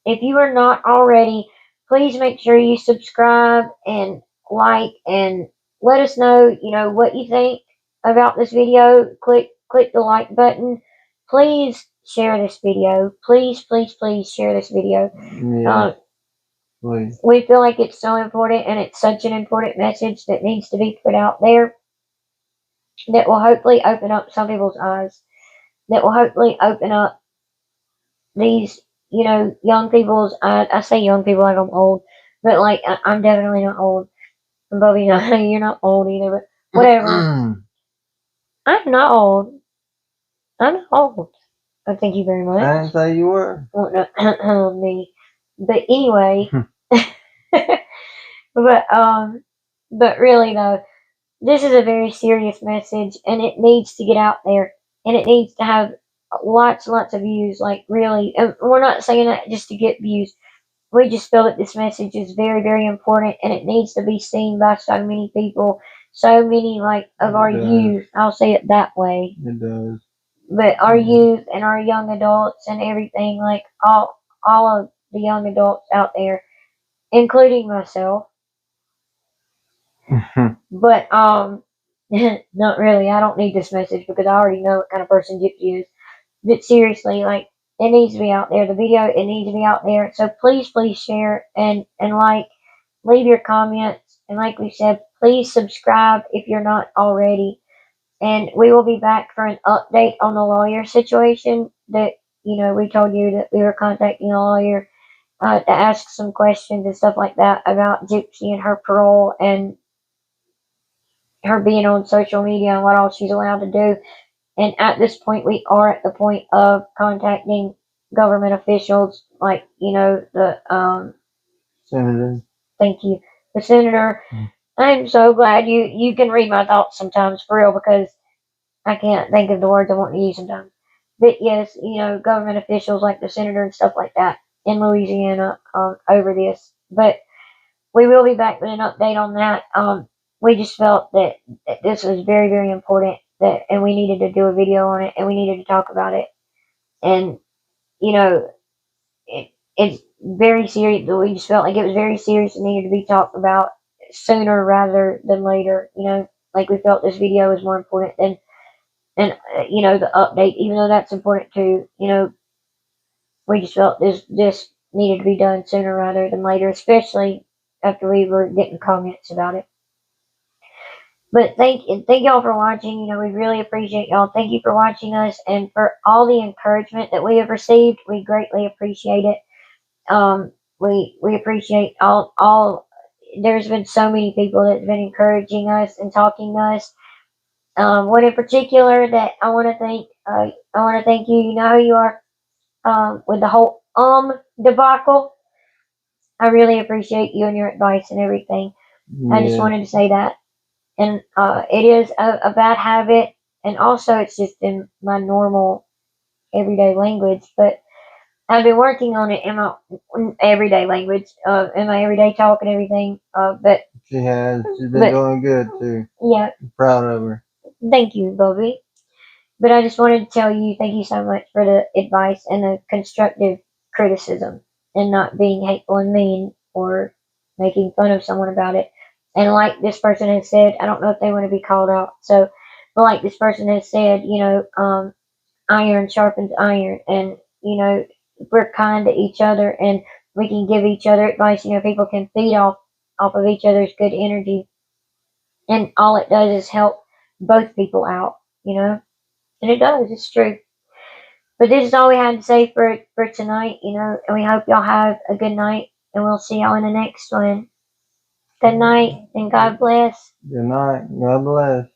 if you are not already, please make sure you subscribe and like and let us know, you know, what you think about this video. Click the like button. Please share this video. Please share this video. Yeah. Please. We feel like it's so important, and it's such an important message that needs to be put out there, that will hopefully open up some people's eyes, that will hopefully open up these, you know, young people's eyes. I say young people like I'm old, but like I'm definitely not old. And Bobby, you're not old either, but whatever. I'm not old. I'm not old. Oh, thank you very much. I didn't say you were. Well, no, me. But anyway, but really though, this is a very serious message, and it needs to get out there, and it needs to have lots of views. Like really, and we're not saying that just to get views. We just feel that this message is very, very important, and it needs to be seen by so many people, so many like of our youth. I'll say it that way. It does. But our youth and our young adults and everything, like all of the young adults out there, including myself. But not really. I don't need this message because I already know what kind of person Gypsy is. But seriously, like, it needs to be out there. The video, it needs to be out there. So please share and like, leave your comments, and like we said, please subscribe if you're not already. And we will be back for an update on the lawyer situation that, we told you that we were contacting a lawyer to ask some questions and stuff like that about Gypsy and her parole and her being on social media and what all she's allowed to do. And at this point, we are at the point of contacting government officials, like, the Senator. thank you, the senator. I'm so glad you can read my thoughts sometimes, for real, because I can't think of the words I want to use sometimes. But yes, government officials like the senator and stuff like that in Louisiana over this. But we will be back with an update on that. We just felt that this was very, very important, and we needed to do a video on it, and we needed to talk about it. And it's very serious. We just felt like it was very serious and needed to be talked about sooner rather than later. Like, we felt this video was more important than the update, even though that's important too. We just felt this needed to be done sooner rather than later, especially after we were getting comments about it. But thank y'all for watching. We really appreciate y'all. Thank you for watching us and for all the encouragement that we have received. We greatly appreciate it. We appreciate all. There's been so many people that's been encouraging us and talking to us. One in particular that I want to thank. I want to thank you. You know who you are. With the whole debacle, I really appreciate you and your advice and everything. Yeah. I just wanted to say that. And it is a bad habit, and also it's just in my normal everyday language. But I've been working on it in my everyday language, in my everyday talk and everything. But She has. She's been doing good too. Yeah. I'm proud of her. Thank you, Bobby. But I just wanted to tell you, thank you so much for the advice and the constructive criticism, and not being hateful and mean or making fun of someone about it. And like this person has said, I don't know if they want to be called out. So, but like this person has said, iron sharpens iron, and we're kind to each other, and we can give each other advice. People can feed off of each other's good energy, and all it does is help both people out. And it does. It's true. But this is all we had to say for tonight. And we hope y'all have a good night, and we'll see y'all in the next one. Good night, and God bless. Good night. God bless.